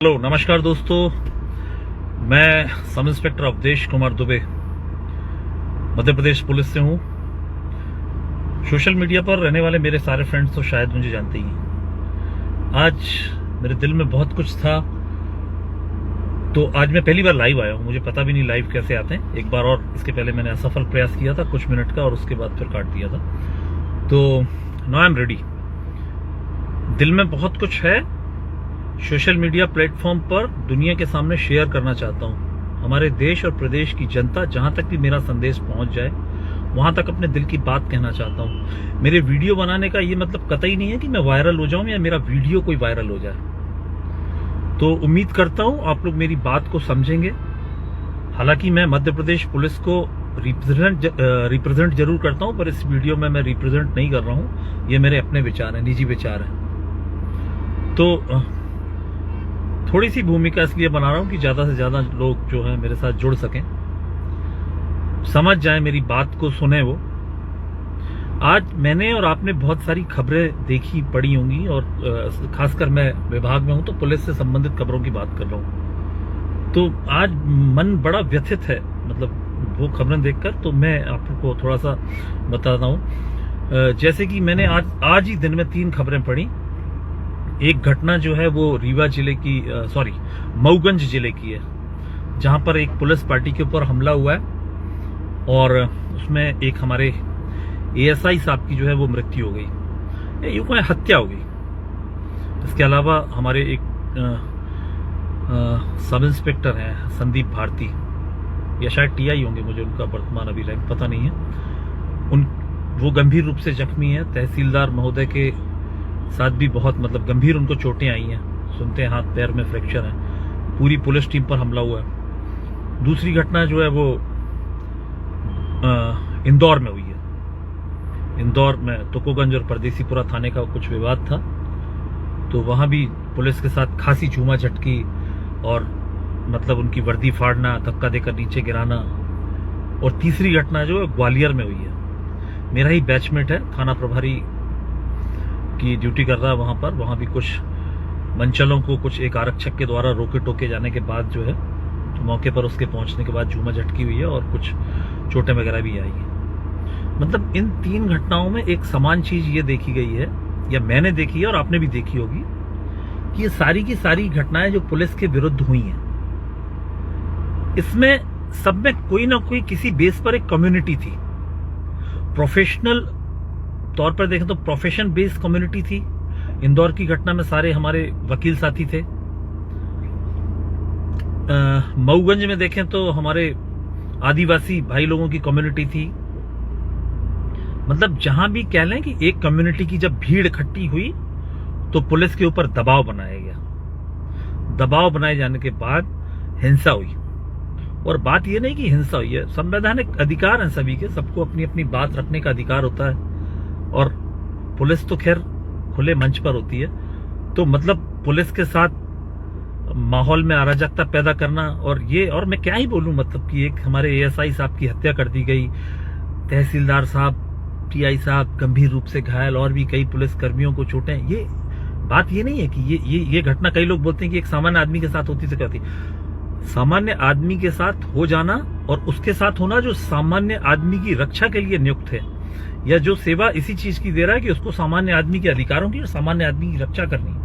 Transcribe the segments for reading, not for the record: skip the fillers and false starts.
Hello नमस्कार दोस्तों, मैं sub inspector Awadhesh Kumar Dubey Madhya Pradesh police से हूं। सोशल मीडिया पर रहने वाले मेरे सारे फ्रेंड्स तो शायद मुझे जानते ही हैं। आज मेरे दिल में बहुत कुछ था, तो आज मैं पहली बार लाइव आया हूं। मुझे पता भी नहीं लाइव कैसे आते हैं। एक बार और इसके पहले मैंने असफल प्रयास किया था कुछ मिनट का, और उसके बाद फिर काट दिया था। तो नाउ आई एम रेडी। दिल में बहुत कुछ है, सोशल मीडिया प्लेटफॉर्म पर दुनिया के सामने शेयर करना चाहता हूं। हमारे देश और प्रदेश की जनता, जहां तक भी मेरा संदेश पहुंच जाए, वहां तक अपने दिल की बात कहना चाहता हूं। मेरे वीडियो बनाने का ये मतलब कतई नहीं है कि मैं वायरल हो जाऊं या मेरा वीडियो कोई वायरल हो जाए। तो उम्मीद करता हूं आप लोग मेरी बात को समझेंगे। हालांकि मैं मध्य प्रदेश पुलिस को रिप्रेजेंट जरूर करता हूं, पर इस वीडियो में मैं रिप्रेजेंट नहीं कर रहा हूं। ये मेरे अपने विचार हैं, निजी विचार हैं। तो थोड़ी सी भूमिका इसलिए बना रहा हूं कि ज्यादा से ज्यादा लोग जो है मेरे साथ जुड़ सकें, समझ जाएं, मेरी बात को सुने वो। आज मैंने और आपने बहुत सारी खबरें देखी पढ़ी होंगी, और खासकर मैं विभाग में हूं तो पुलिस से संबंधित खबरों की बात कर रहा हूं। तो आज मन बड़ा व्यथित है, मतलब वो खबरें देखकर। तो मैं आपको थोड़ा सा बताता हूं। जैसे कि मैंने आज ही दिन में 3 खबरें पढ़ी। एक घटना जो है वो रीवा जिले की मऊगंज जिले की है, जहां पर एक पुलिस पार्टी के ऊपर हमला हुआ है, और उसमें एक हमारे एएसआई साहब की जो है वो मृत्यु हो गई, यूं कहें हत्या हो गई। इसके अलावा हमारे एक सब इंस्पेक्टर हैं संदीप भारती, या शायद टीआई होंगे, मुझे उनका वर्तमान अभी रैंक पता नहीं है। वो गंभीर रूप से जख्मी है। तहसीलदार महोदय के साथ भी बहुत गंभीर उनको चोटें आई हैं, सुनते हैं हाथ पैर में फ्रैक्चर है। पूरी पुलिस टीम पर हमला हुआ है। दूसरी घटना जो है वो इंदौर में हुई है। इंदौर में तुकोगंज और परदेसीपुरा थाने का कुछ विवाद था, तो वहां भी पुलिस के साथ खासी झूमा झटकी, और उनकी वर्दी फाड़ना, धक्का देकर नीचे गिराना। और तीसरी घटना जो है ग्वालियर में हुई है। मेरा ही बैचमेट है, थाना प्रभारी की ड्यूटी कर रहा है वहां भी कुछ मंचलों को कुछ एक आरक्षक के द्वारा रोके टोके जाने के बाद जो है मौके पर उसके पहुंचने के बाद झूमा झटकी हुई है, और कुछ चोटें वगैरह भी आई है। इन 3 घटनाओं में एक समान चीज ये देखी गई है, या मैंने देखी है और आपने भी देखी होगी, कि ये सारी की सारी घटनाएं जो पुलिस के विरुद्ध हुई हैं, इसमें सब में कोई ना कोई किसी बेस पर एक कम्युनिटी थी। प्रोफेशनल तौर पर देखें तो प्रोफेशन बेस्ड कम्युनिटी थी। इंदौर की घटना में सारे हमारे वकील साथी थे। मऊगंज में देखें तो हमारे आदिवासी भाई लोगों की कम्युनिटी थी। जहां भी कह लें कि एक कम्युनिटी की जब भीड़ इकट्ठी हुई तो पुलिस के ऊपर दबाव बनाया गया। दबाव बनाए जाने के बाद हिंसा हुई। और बात यह नहीं कि हिंसा हुई है, संवैधानिक अधिकार है सभी के, सबको अपनी अपनी बात रखने का अधिकार होता है, और पुलिस तो खैर खुले मंच पर होती है। तो पुलिस के साथ माहौल में अराजकता पैदा करना, और मैं क्या ही बोलूं, कि एक हमारे एएसआई साहब की हत्या कर दी गई, तहसीलदार साहब, टीआई साहब गंभीर रूप से घायल, और भी कई पुलिस कर्मियों को चोटें। ये बात ये नहीं है कि ये घटना, कई लोग बोलते हैं कि एक सामान्य आदमी के साथ होती तो क्या थी। सामान्य आदमी के साथ हो जाना, और उसके साथ होना जो सामान्य आदमी की रक्षा के लिए नियुक्त है, या जो सेवा इसी चीज की दे रहा है कि उसको सामान्य आदमी के अधिकारों की और सामान्य आदमी की रक्षा करनी है।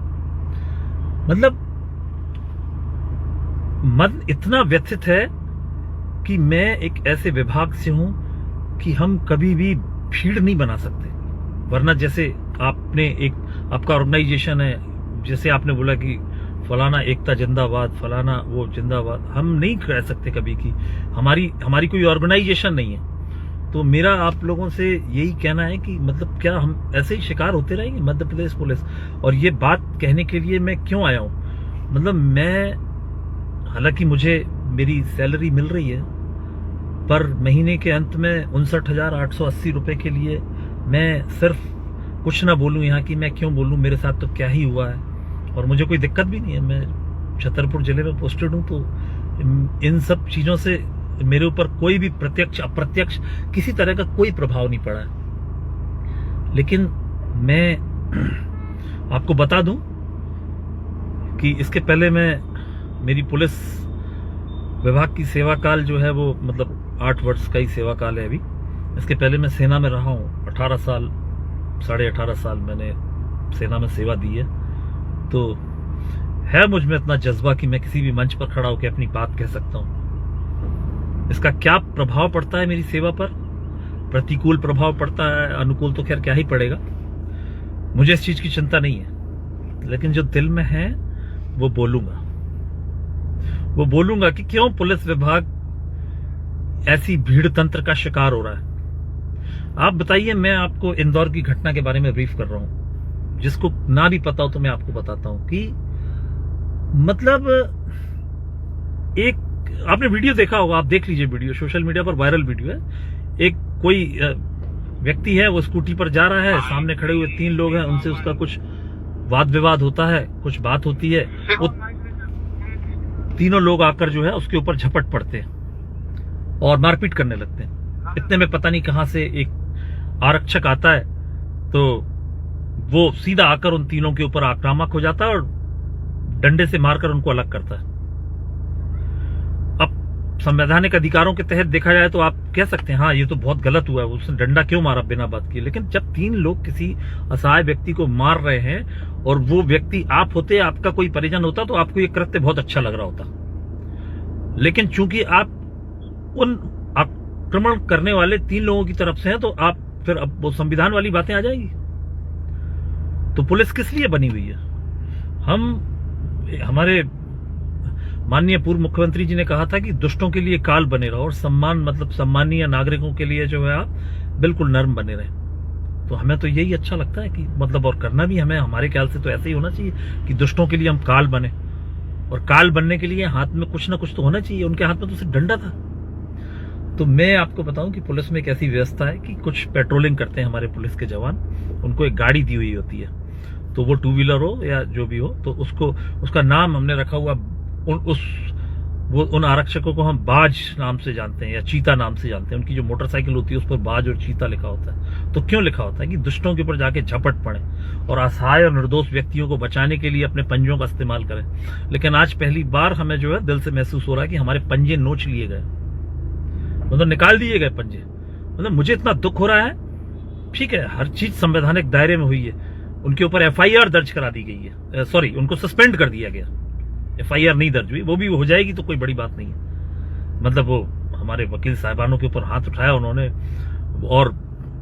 मन इतना व्यथित है कि मैं एक ऐसे विभाग से हूं कि हम कभी भी भीड़ नहीं बना सकते। वरना जैसे आपका ऑर्गेनाइजेशन है, जैसे आपने बोला कि फलाना एकता जिंदाबाद, फलाना वो जिंदाबाद, हम नहीं कह सकते कभी कि हमारी कोई ऑर्गेनाइजेशन नहीं है। तो मेरा आप लोगों से यही कहना है कि क्या हम ऐसे ही शिकार होते रहेंगे मध्य प्रदेश पुलिस। और ये बात कहने के लिए मैं क्यों आया हूं, मैं हालांकि मुझे मेरी सैलरी मिल रही है, पर महीने के अंत में 59,880 रुपए के लिए मैं सिर्फ कुछ ना बोलूं यहाँ की, मैं क्यों बोलूं, मेरे साथ तो क्या ही हुआ है। और मुझे कोई दिक्कत भी नहीं है, मैं छतरपुर जिले में पोस्टेड हूं, तो इन सब चीजों से मेरे ऊपर कोई भी प्रत्यक्ष अप्रत्यक्ष किसी तरह का कोई प्रभाव नहीं पड़ा है। लेकिन मैं आपको बता दूं कि इसके पहले मेरी पुलिस विभाग की सेवा काल जो है वो मतलब 8 वर्ष का ही सेवा काल है अभी। इसके पहले मैं सेना में रहा हूँ 18 साल, 18.5 साल मैंने सेना में सेवा दी है। तो है मुझ में इतना जज्बा कि मैं किसी भी मंच पर खड़ा होकर अपनी बात कह सकता हूँ। इसका क्या प्रभाव पड़ता है मेरी सेवा पर, प्रतिकूल प्रभाव पड़ता है, अनुकूल तो खैर क्या ही पड़ेगा, मुझे इस चीज की चिंता नहीं है। लेकिन जो दिल में है वो बोलूंगा कि क्यों पुलिस विभाग ऐसी भीड़ तंत्र का शिकार हो रहा है। आप बताइए, मैं आपको इंदौर की घटना के बारे में ब्रीफ कर रहा हूं, जिसको ना भी पता हो तो मैं आपको बताता हूं कि मतलब एक आपने वीडियो देखा होगा, आप देख लीजिए वीडियो, सोशल मीडिया पर वायरल वीडियो है। एक कोई व्यक्ति है, वो स्कूटी पर जा रहा है, सामने खड़े हुए 3 लोग हैं, उनसे उसका कुछ वाद विवाद होता है, कुछ बात होती है, वो तीनों लोग आकर जो है उसके ऊपर झपट पड़ते हैं और मारपीट करने लगते हैं। इतने में पता नहीं कहां से एक आरक्षक आता है, तो वो सीधा आकर उन तीनों के ऊपर आक्रामक हो जाता है और डंडे से मारकर उनको अलग करता है। अब संवैधानिक अधिकारों के तहत देखा जाए तो आप कह सकते हैं हाँ ये तो बहुत गलत हुआ है, उसने डंडा क्यों मारा बिना बात किए। लेकिन जब 3 लोग किसी असहाय व्यक्ति को मार रहे हैं और वो व्यक्ति आप होते, आपका कोई परिजन होता, तो आपको ये कृत्य बहुत अच्छा लग रहा होता। लेकिन चूंकि आप उन आक्रमण करने वाले 3 लोगों की तरफ से हैं, तो आप फिर अब वो संविधान वाली बातें आ जाएगी। तो पुलिस किस लिए बनी हुई है? हमारे माननीय पूर्व मुख्यमंत्री जी ने कहा था कि दुष्टों के लिए काल बने रहो और सम्मानीय नागरिकों के लिए जो है आप बिल्कुल नर्म बने रहे। तो हमें तो यही अच्छा लगता है कि मतलब, और करना भी हमें, हमारे ख्याल से तो ऐसे ही होना चाहिए कि दुष्टों के लिए हम काल बने, और काल बनने के लिए हाथ में कुछ ना कुछ तो होना चाहिए। उनके हाथ में तो सिर्फ डंडा था। तो मैं आपको बताऊं कि पुलिस में एक ऐसी व्यवस्था है कि कुछ पेट्रोलिंग करते हैं हमारे पुलिस के जवान, उनको एक गाड़ी दी हुई होती है, तो वो 2 व्हीलर हो या जो भी हो, तो उसका नाम हमने रखा हुआ, उन आरक्षकों को हम बाज नाम से जानते हैं या चीता नाम से जानते हैं। उनकी जो मोटरसाइकिल होती है उस पर बाज और चीता लिखा होता है। तो क्यों लिखा होता है? कि दुष्टों के ऊपर जाके झपट पड़े और असहाय और निर्दोष व्यक्तियों को बचाने के लिए अपने पंजों का इस्तेमाल करें। लेकिन आज पहली बार हमें जो है दिल से महसूस हो रहा है कि हमारे पंजे नोच लिए गए, मतलब निकाल दिए गए पंजे। मतलब मुझे इतना दुख हो रहा है। ठीक है, हर चीज संवैधानिक दायरे में हुई है, उनके ऊपर FIR दर्ज करा दी गई है, सॉरी उनको सस्पेंड कर दिया गया, FIR नहीं दर्ज हुई, वो भी हो जाएगी तो कोई बड़ी बात नहीं है। मतलब वो हमारे वकील साहिबानों के ऊपर हाथ उठाया उन्होंने, और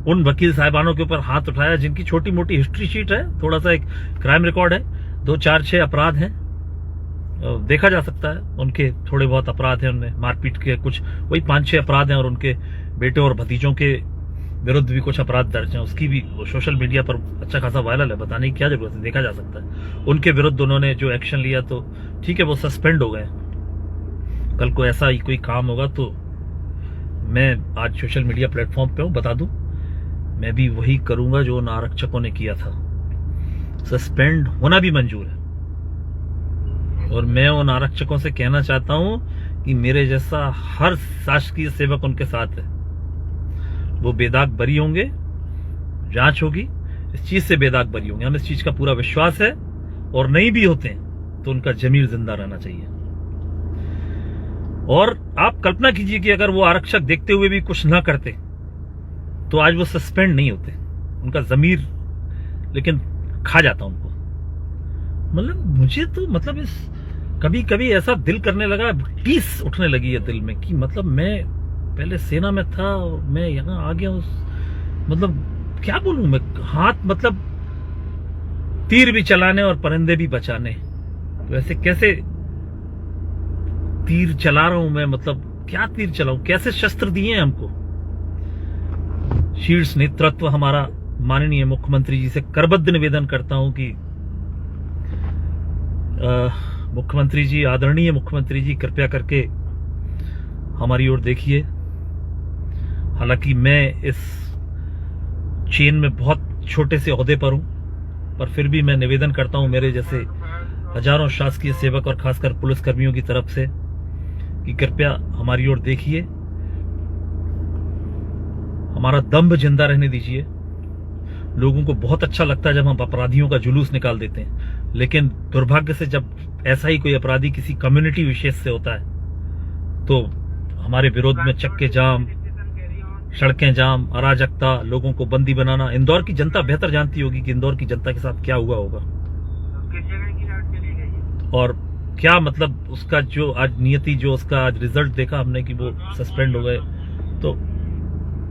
उन वकील साहिबानों के ऊपर हाथ उठाया जिनकी छोटी मोटी हिस्ट्री शीट है, थोड़ा सा एक क्राइम रिकॉर्ड है, 2, 4, 6 अपराध हैं, देखा जा सकता है। उनके थोड़े बहुत अपराध हैं, उनमें मारपीट के कुछ वही 5-6 अपराध हैं, और उनके बेटे और भतीजों के विरुद्ध भी कुछ अपराध दर्ज हैं। उसकी भी सोशल मीडिया पर अच्छा खासा वायरल है, बताने की क्या जरूरत है, देखा जा सकता है। उनके विरुद्ध उन्होंने जो एक्शन लिया, तो ठीक है वो सस्पेंड हो गए। कल को ऐसा ही कोई काम होगा तो मैं आज सोशल मीडिया प्लेटफॉर्म पे हूं, बता दूं, मैं भी वही करूंगा जो उन आरक्षकों ने किया था। सस्पेंड होना भी मंजूर है, और मैं उन आरक्षकों से कहना चाहता हूं कि मेरे जैसा हर शासकीय सेवक उनके साथ है। वो बेदाग बरी होंगे, जांच होगी, इस चीज से बेदाग बरी होंगे, हमें इस चीज का पूरा विश्वास है। और नहीं भी होते हैं तो उनका जमीर जिंदा रहना चाहिए। और आप कल्पना कीजिए कि अगर वो आरक्षक देखते हुए भी कुछ ना करते तो आज वो सस्पेंड नहीं होते, उनका जमीर लेकिन खा जाता उनको। मतलब मुझे तो मतलब इस कभी कभी ऐसा दिल करने लगा, टीस उठने लगी है दिल में कि मतलब मैं पहले सेना में था और मैं यहाँ आ गया मतलब क्या बोलूं मैं, हाथ मतलब तीर भी चलाने और परिंदे भी बचाने, तो ऐसे कैसे तीर चला रहा हूं मैं, मतलब क्या तीर चलाऊं, कैसे शस्त्र दिए हैं हमको। शीर्ष नेतृत्व हमारा माननीय मुख्यमंत्री जी से करबद्ध निवेदन करता हूं कि मुख्यमंत्री जी, आदरणीय मुख्यमंत्री जी, कृपया करके हमारी ओर देखिए। हालांकि मैं इस चेन में बहुत छोटे से ओहदे पर हूं, पर फिर भी मैं निवेदन करता हूं मेरे जैसे हजारों शासकीय सेवक और खासकर पुलिसकर्मियों की तरफ से कि कृपया हमारी ओर देखिए, हमारा दम्भ जिंदा रहने दीजिए। लोगों को बहुत अच्छा लगता है जब हम अपराधियों का जुलूस निकाल देते हैं, लेकिन दुर्भाग्य से जब ऐसा ही कोई अपराधी किसी कम्युनिटी विशेष से होता है तो हमारे विरोध में चक्के जाम, सड़कें जाम, अराजकता, लोगों को बंदी बनाना। इंदौर की जनता बेहतर जानती होगी कि इंदौर की जनता के साथ क्या हुआ होगा और क्या मतलब उसका जो आज नियति, जो उसका आज रिजल्ट देखा हमने कि वो सस्पेंड हो गए, तो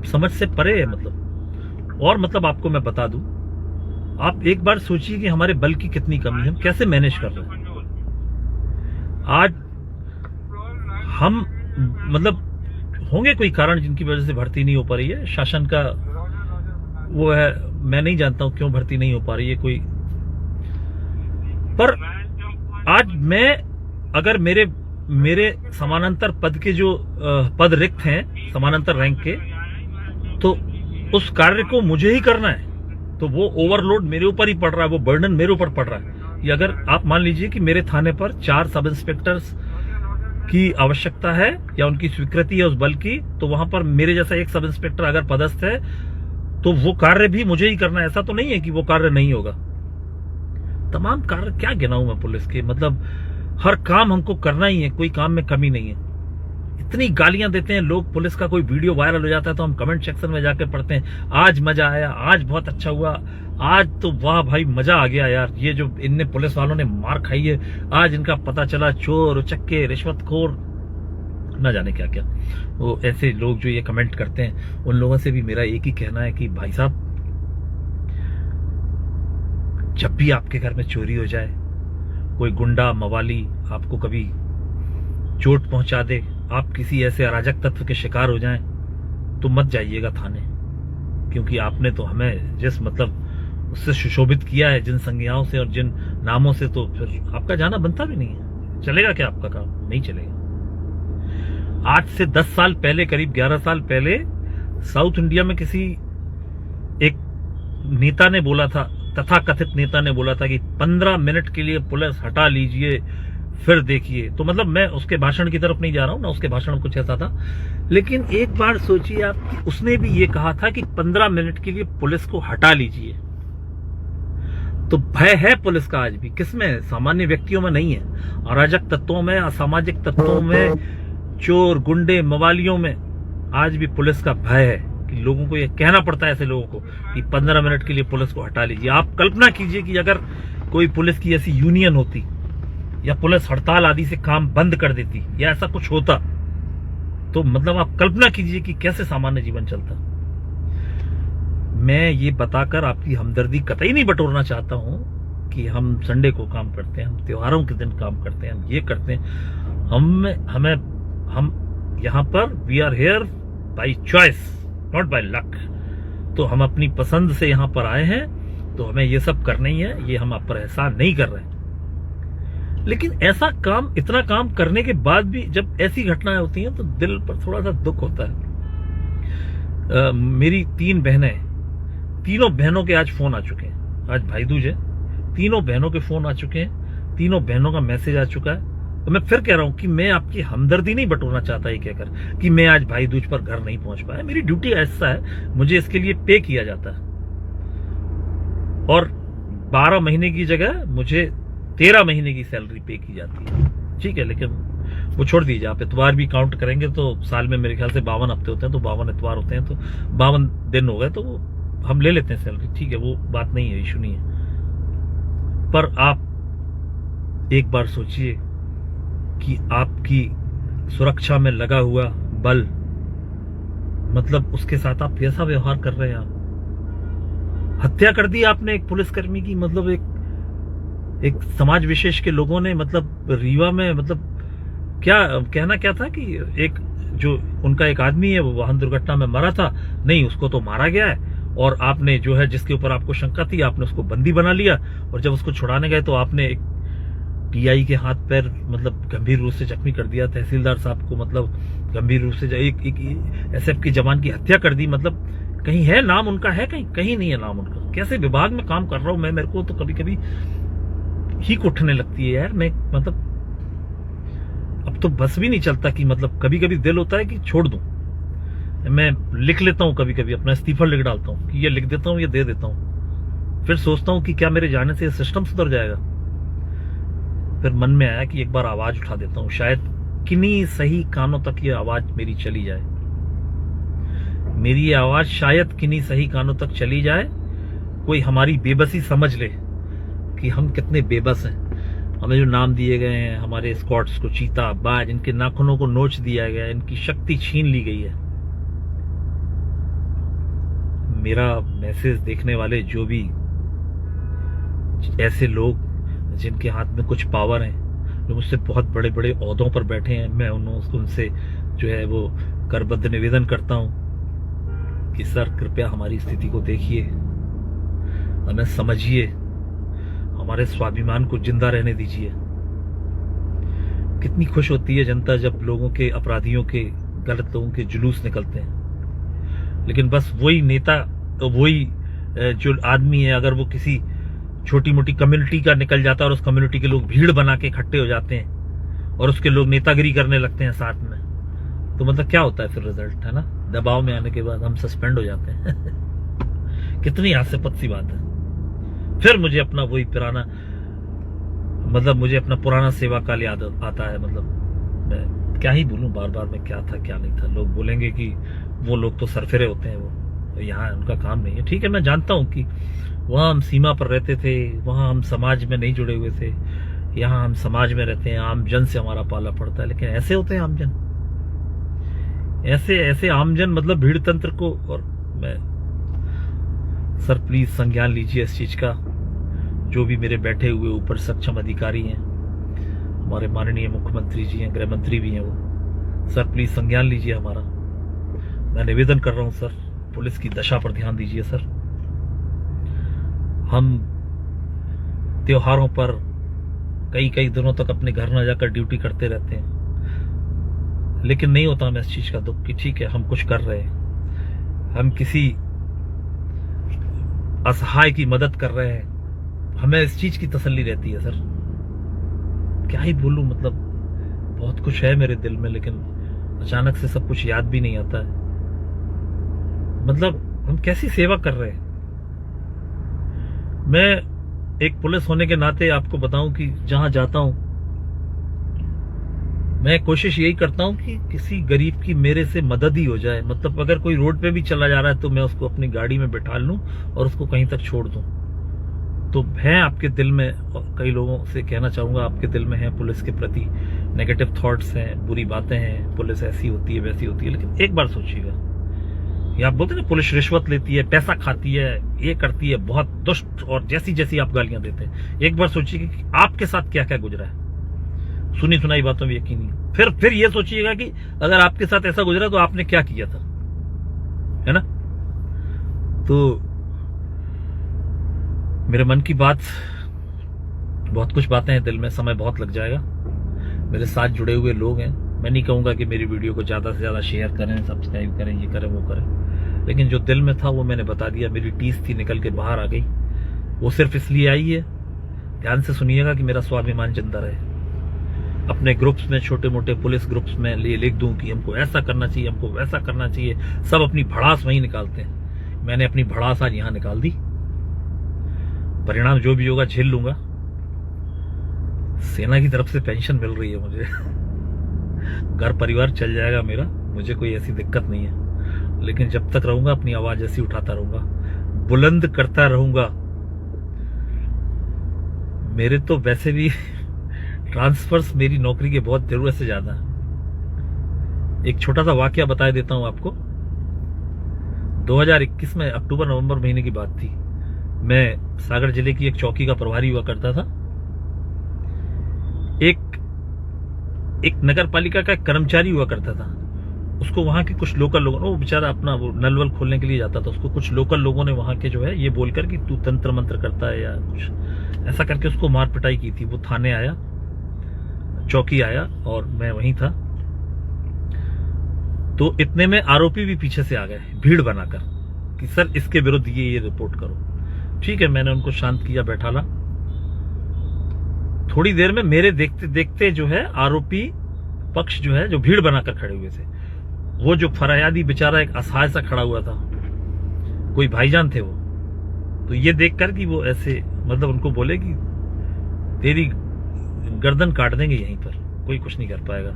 समझ से परे है मतलब। और मतलब आपको मैं बता दूं, आप एक बार सोचिए कि हमारे बल की कितनी कमी है, हम कैसे मैनेज कर रहे हैं। आज हम मतलब होंगे कोई कारण जिनकी वजह से भर्ती नहीं हो पा रही है, शासन का वो है, मैं नहीं जानता हूं क्यों भर्ती नहीं हो पा रही है कोई। पर आज मैं अगर मेरे समानांतर पद के जो पद रिक्त हैं समानांतर रैंक के, तो उस कार्य को मुझे ही करना है, तो वो ओवरलोड मेरे ऊपर ही पड़ रहा है, वो बर्डन मेरे ऊपर पड़ रहा है। ये अगर आप मान लीजिए कि मेरे थाने पर 4 सब इंस्पेक्टर्स की आवश्यकता है या उनकी स्वीकृति है उस बल की, तो वहां पर मेरे जैसा एक सब इंस्पेक्टर अगर पदस्थ है तो वो कार्य भी मुझे ही करना है। ऐसा तो नहीं है कि वो कार्य नहीं होगा। तमाम कार्य क्या गिनाऊं मैं पुलिस के, मतलब हर काम हमको करना ही है, कोई काम में कमी नहीं है। इतनी गालियां देते हैं लोग, पुलिस का कोई वीडियो वायरल हो जाता है तो हम कमेंट सेक्शन में जाकर पढ़ते हैं, आज मजा आया, आज बहुत अच्छा हुआ, आज तो वाह भाई मजा आ गया यार, ये जो इनने पुलिस वालों ने मार खाई है, आज इनका पता चला, चोर उचक्के रिश्वतखोर ना जाने क्या क्या। वो ऐसे लोग जो ये कमेंट करते हैं, उन लोगों से भी मेरा एक ही कहना है कि भाई साहब, जब भी आपके घर में चोरी हो जाए, कोई गुंडा मवाली आपको कभी चोट पहुंचा दे, आप किसी ऐसे अराजक तत्व के शिकार हो जाएं, तो मत जाइएगा थाने, क्योंकि आपने तो हमें जिस मतलब उससे सुशोभित किया है, जिन संज्ञाओं से और जिन नामों से, तो फिर आपका जाना बनता भी नहीं है। चलेगा क्या आपका काम? नहीं चलेगा। आज से 10 साल पहले, करीब 11 साल पहले, साउथ इंडिया में किसी एक नेता ने बोला था, तथाकथित नेता ने बोला था कि 15 मिनट के लिए पुलिस हटा लीजिए, फिर देखिए। तो मतलब मैं उसके भाषण की तरफ नहीं जा रहा हूं ना, उसके भाषण में कुछ ऐसा था, लेकिन एक बार सोचिए आप कि उसने भी ये कहा था कि 15 मिनट के लिए पुलिस को हटा लीजिए। तो भय है पुलिस का आज भी, किसमें? सामान्य व्यक्तियों में नहीं है, अराजक तत्वों में, असामाजिक तत्वों में, चोर गुंडे मवालियों में आज भी पुलिस का भय है कि लोगों को ये कहना पड़ता है ऐसे लोगों को कि 15 मिनट के लिए पुलिस को हटा लीजिए। आप कल्पना कीजिए कि अगर कोई पुलिस की ऐसी यूनियन होती या पुलिस हड़ताल आदि से काम बंद कर देती या ऐसा कुछ होता, तो मतलब आप कल्पना कीजिए कि कैसे सामान्य जीवन चलता। मैं ये बताकर आपकी हमदर्दी कतई नहीं बटोरना चाहता हूं कि हम संडे को काम करते हैं, हम त्योहारों के दिन काम करते हैं, हम ये करते हैं। हम यहां पर we are here by choice, not by luck. तो हम अपनी पसंद से यहां पर आए हैं, तो हमें ये सब करना ही है, ये हम आप पर एहसान नहीं कर रहे हैं। लेकिन ऐसा काम, इतना काम करने के बाद भी जब ऐसी घटनाएं होती हैं तो दिल पर थोड़ा सा दुख होता है। मेरी 3 बहनें, तीनों बहनों के आज फोन आ चुके हैं, आज भाई दूज है, तीनों बहनों के फोन आ चुके हैं, तीनों बहनों का मैसेज आ चुका है। तो मैं फिर कह रहा हूं कि मैं आपकी हमदर्दी नहीं बटोरना चाहता ये कहकर कि मैं आज भाई दूज पर घर नहीं पहुंच पाया। मेरी ड्यूटी ऐसा है, मुझे इसके लिए पे किया जाता है, और 12 महीने की जगह मुझे 13 महीने की सैलरी पे की जाती है। ठीक है, लेकिन वो छोड़ दीजिए, आप इतवार भी काउंट करेंगे तो साल में मेरे ख्याल से 52 हफ्ते होते हैं, तो 52 इतवार होते हैं, तो 52 दिन हो गए, तो हम ले लेते हैं सैलरी। ठीक है, वो बात नहीं है, इशू नहीं है। पर आप एक बार सोचिए कि आपकी सुरक्षा में लगा हुआ बल, मतलब उसके साथ आप कैसा व्यवहार कर रहे हैं। आप हत्या कर दी आपने एक पुलिसकर्मी की, मतलब एक समाज विशेष के लोगों ने, मतलब रीवा में, मतलब क्या कहना क्या था कि एक जो उनका एक आदमी है वो वाहन दुर्घटना में मरा था, नहीं उसको तो मारा गया है, और आपने जो है जिसके ऊपर आपको शंका थी आपने उसको बंदी बना लिया, और जब उसको छुड़ाने गए तो आपने एक टीआई के हाथ पैर मतलब गंभीर रूप से जख्मी कर दिया, तहसीलदार साहब को मतलब गंभीर रूप से एक एसएफ के जवान की हत्या कर दी। मतलब कहीं है नाम उनका, है कहीं नहीं है नाम उनका। कैसे विभाग में काम कर रहा हूं मैं, मेरे को तो कभी कभी हीक उठने लगती है यार। मैं मतलब अब तो बस भी नहीं चलता कि मतलब कभी कभी दिल होता है कि छोड़ दूं। मैं लिख लेता हूं, कभी कभी अपना इस्तीफा लिख डालता हूं कि ये लिख देता हूं, ये दे देता हूं। फिर सोचता हूं कि क्या मेरे जाने से सिस्टम सुधर जाएगा। फिर मन में आया कि एक बार आवाज उठा देता हूं, शायद किन्हीं सही कानों तक ये आवाज मेरी चली जाए। मेरी ये आवाज शायद किन्हीं सही कानों तक चली जाए, कोई हमारी बेबसी समझ ले कि हम कितने बेबस हैं। हमें जो नाम दिए गए हैं, हमारे स्क्वाड्स को चीता, बाज, इनके नाखूनों को नोच दिया गया, इनकी शक्ति छीन ली गई है। मेरा मैसेज देखने वाले जो भी ऐसे लोग जिनके हाथ में कुछ पावर है, जो मुझसे बहुत बड़े बड़े ओहदों पर बैठे हैं, मैं उनसे जो है वो करबद्ध निवेदन करता हूं कि सर कृपया हमारी स्थिति को देखिए, हमें समझिए, हमारे स्वाभिमान को जिंदा रहने दीजिए। कितनी खुश होती है जनता जब लोगों के, अपराधियों के, गलत लोगों के जुलूस निकलते हैं। लेकिन बस वही नेता, वही जो आदमी है, अगर वो किसी छोटी मोटी कम्युनिटी का निकल जाता है और उस कम्युनिटी के लोग भीड़ बना के इकट्ठे हो जाते हैं और उसके लोग नेतागिरी करने लगते हैं साथ में, तो मतलब क्या होता है फिर रिजल्ट, है ना? दबाव में आने के बाद हम सस्पेंड हो जाते हैं। कितनी हास्यास्पद सी बात है। फिर मुझे अपना वही पुराना, मतलब मुझे अपना पुराना सेवा काल याद आता है। मतलब मैं क्या ही बोलूं, बार बार मैं क्या था क्या नहीं था। लोग बोलेंगे कि वो लोग तो सरफिरे होते हैं, वो यहाँ उनका काम नहीं है। ठीक है, मैं जानता हूं कि वहां हम सीमा पर रहते थे, वहां हम समाज में नहीं जुड़े हुए थे, यहाँ हम समाज में रहते हैं, आम जन से हमारा पाला पड़ता है। लेकिन ऐसे होते हैं आमजन, ऐसे आमजन, मतलब भीड़ तंत्र को। और मैं सर प्लीज संज्ञान लीजिए इस चीज का। जो भी मेरे बैठे हुए ऊपर सक्षम अधिकारी हैं, हमारे माननीय मुख्यमंत्री जी हैं, गृह मंत्री भी हैं, वो सर प्लीज संज्ञान लीजिए हमारा। मैं निवेदन कर रहा हूं सर, पुलिस की दशा पर ध्यान दीजिए सर। हम त्योहारों पर कई दिनों तक अपने घर न जाकर ड्यूटी करते रहते हैं, लेकिन नहीं होता हमें इस चीज का दुख कि ठीक है हम कुछ कर रहे हैं, हम किसी असहाय की मदद कर रहे हैं। हमें इस चीज की तसल्ली रहती है सर। क्या ही बोलूं, मतलब बहुत कुछ है मेरे दिल में, लेकिन अचानक से सब कुछ याद भी नहीं आता है। मतलब हम कैसी सेवा कर रहे हैं। मैं एक पुलिस होने के नाते आपको बताऊं कि जहां जाता हूं, मैं कोशिश यही करता हूं कि किसी गरीब की मेरे से मदद ही हो जाए। मतलब अगर कोई रोड पे भी चला जा रहा है तो मैं उसको अपनी गाड़ी में बिठा लूं और उसको कहीं तक छोड़ दूं। तो है आपके दिल में, और कई लोगों से कहना चाहूंगा, आपके दिल में है पुलिस के प्रति नेगेटिव थॉट्स हैं, बुरी बातें हैं, पुलिस ऐसी होती है वैसी होती है। लेकिन एक बार सोचिएगा, ये आप बोलते हैं ना पुलिस रिश्वत लेती है, पैसा खाती है, ये करती है, बहुत दुष्ट, और जैसी जैसी आप गालियां देते हैं। एक बार सोचिए कि आपके साथ क्या क्या गुजरा है। सुनी सुनाई बातों में यकीन नहीं। फिर ये सोचिएगा कि अगर आपके साथ ऐसा गुजरा तो आपने क्या किया था, है ना? तो मेरे मन की बात, बहुत कुछ बातें हैं दिल में, समय बहुत लग जाएगा। मेरे साथ जुड़े हुए लोग हैं, मैं नहीं कहूंगा कि मेरी वीडियो को ज्यादा से ज्यादा शेयर करें, सब्सक्राइब करें, ये करें वो करें, लेकिन जो दिल में था वो मैंने बता दिया। मेरी टीस थी, निकल के बाहर आ गई। वो सिर्फ इसलिए आई है, ध्यान से सुनिएगा, कि मेरा स्वाभिमान जिंदा रहे। अपने ग्रुप्स में, छोटे मोटे पुलिस ग्रुप्स में लिख दूं कि हमको ऐसा करना चाहिए, हमको वैसा करना चाहिए। सब अपनी भड़ास वहीं निकालते हैं। मैंने अपनी भड़ास आज यहां निकाल दी। परिणाम जो भी होगा झेल लूंगा। सेना की तरफ से पेंशन मिल रही है मुझे। घर परिवार चल जाएगा मेरा, मुझे कोई ऐसी दिक्कत नहीं है। लेकिन जब तक रहूंगा अपनी आवाज ऐसी उठाता रहूंगा, बुलंद करता रहूंगा। मेरे तो वैसे भी ट्रांसफर्स मेरी नौकरी के बहुत जरूरत से ज्यादा है। एक छोटा सा वाकया बता देता हूं आपको। 2021 में अक्टूबर नवंबर महीने की बात थी। मैं सागर जिले की एक चौकी का प्रभारी हुआ करता था। एक नगर पालिका का कर्मचारी हुआ करता था। उसको वहां के कुछ लोकल लोगों, वो बेचारा अपना वो नल वल खोलने के लिए जाता था, उसको कुछ लोकल लोगों ने वहां के जो है ये बोलकर कि तू तंत्र मंत्र करता है या कुछ ऐसा करके उसको मार पिटाई की थी। वो थाने आया, चौकी आया, और मैं वहीं था। तो इतने में आरोपी भी पीछे से आ गए भीड़ बनाकर कि सर इसके विरुद्ध ये रिपोर्ट करो। ठीक है, मैंने उनको शांत किया, बैठाला। थोड़ी देर में मेरे देखते देखते जो है आरोपी पक्ष जो है, जो भीड़ बनाकर खड़े हुए थे, वो जो फरियादी बेचारा एक असहाय सा खड़ा हुआ था, कोई भाईजान थे वो, तो ये देखकर कि वो ऐसे, मतलब उनको बोले कि तेरी गर्दन काट देंगे यहीं पर, कोई कुछ नहीं कर पाएगा।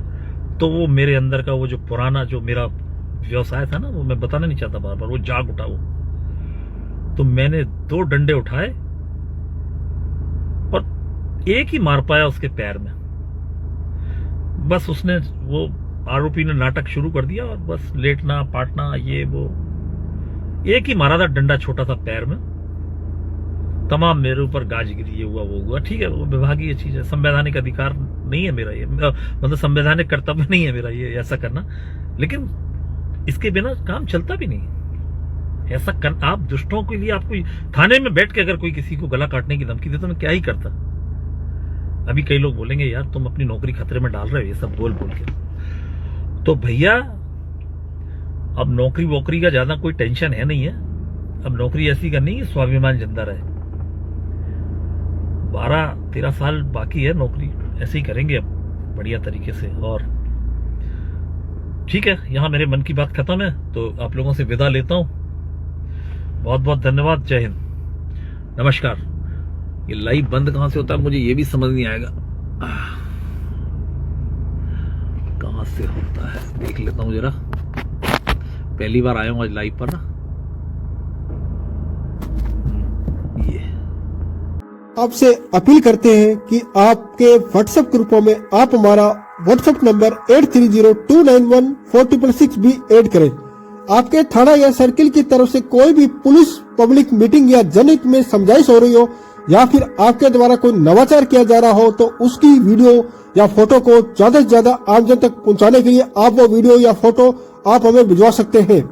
तो वो मेरे अंदर का वो जो पुराना जो मेरा व्यवसाय था ना, वो मैं बताना नहीं चाहता बार बार, वो जाग उठा वो। तो मैंने 2 डंडे उठाए और एक ही मार पाया उसके पैर में। बस उसने, वो आरोपी ने नाटक शुरू कर दिया और बस लेटना पाटना ये वो, एक ही मारा था डंडा छोटा सा पैर में, तमाम मेरे ऊपर गाज गिरी, ये हुआ वो हुआ। ठीक है, वो विभागीय चीज है, संवैधानिक अधिकार नहीं है मेरा ये, मतलब संवैधानिक कर्तव्य नहीं है मेरा ये ऐसा करना, लेकिन इसके बिना काम चलता भी नहीं। ऐसा कर, आप दुष्टों के लिए, आपको थाने में बैठ के अगर कोई किसी को गला काटने की धमकी दे तो मैं क्या ही करता। अभी कई लोग बोलेंगे यार तुम अपनी नौकरी खतरे में डाल रहे हो ये सब बोल बोल के। तो भैया अब नौकरी वोकरी का ज्यादा कोई टेंशन है नहीं है। अब नौकरी ऐसी करनी है स्वाभिमान जिंदा रहे। 12-13 साल बाकी है नौकरी, ऐसे ही करेंगे अब बढ़िया तरीके से। और ठीक है, यहां मेरे मन की बात खत्म है, तो आप लोगों से विदा लेता हूं। बहुत बहुत धन्यवाद, जय हिंद, नमस्कार। ये लाइव बंद कहां से होता है मुझे ये भी समझ नहीं आएगा, कहां से होता है देख लेता हूं जरा। पहली बार आया हूं आज लाइव पर ना। ये आपसे अपील करते हैं कि आपके व्हाट्सएप ग्रुपों में आप हमारा व्हाट्सएप नंबर 8302914666 भी ऐड करें। आपके थाना या सर्किल की तरफ से कोई भी पुलिस पब्लिक मीटिंग या जनहित में समझाइश हो रही हो, या फिर आपके द्वारा कोई नवाचार किया जा रहा हो, तो उसकी वीडियो या फोटो को ज्यादा से ज्यादा आमजन तक पहुंचाने के लिए आप वो वीडियो या फोटो आप हमें भिजवा सकते हैं।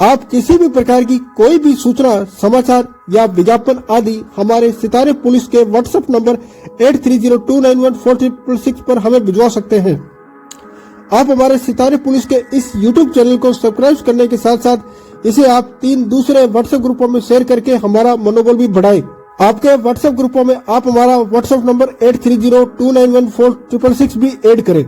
आप किसी भी प्रकार की कोई भी सूचना, समाचार या विज्ञापन आदि हमारे सितारे पुलिस के व्हाट्सएप नंबर 8302914666 पर हमें भिजवा सकते हैं। आप हमारे सितारे पुलिस के इस YouTube चैनल को सब्सक्राइब करने के साथ साथ इसे आप 3 दूसरे व्हाट्सएप ग्रुपों में शेयर करके हमारा मनोबल भी बढ़ाएं। आपके व्हाट्सएप ग्रुपों में आप हमारा व्हाट्सएप नंबर 8302914666 भी ऐड करें।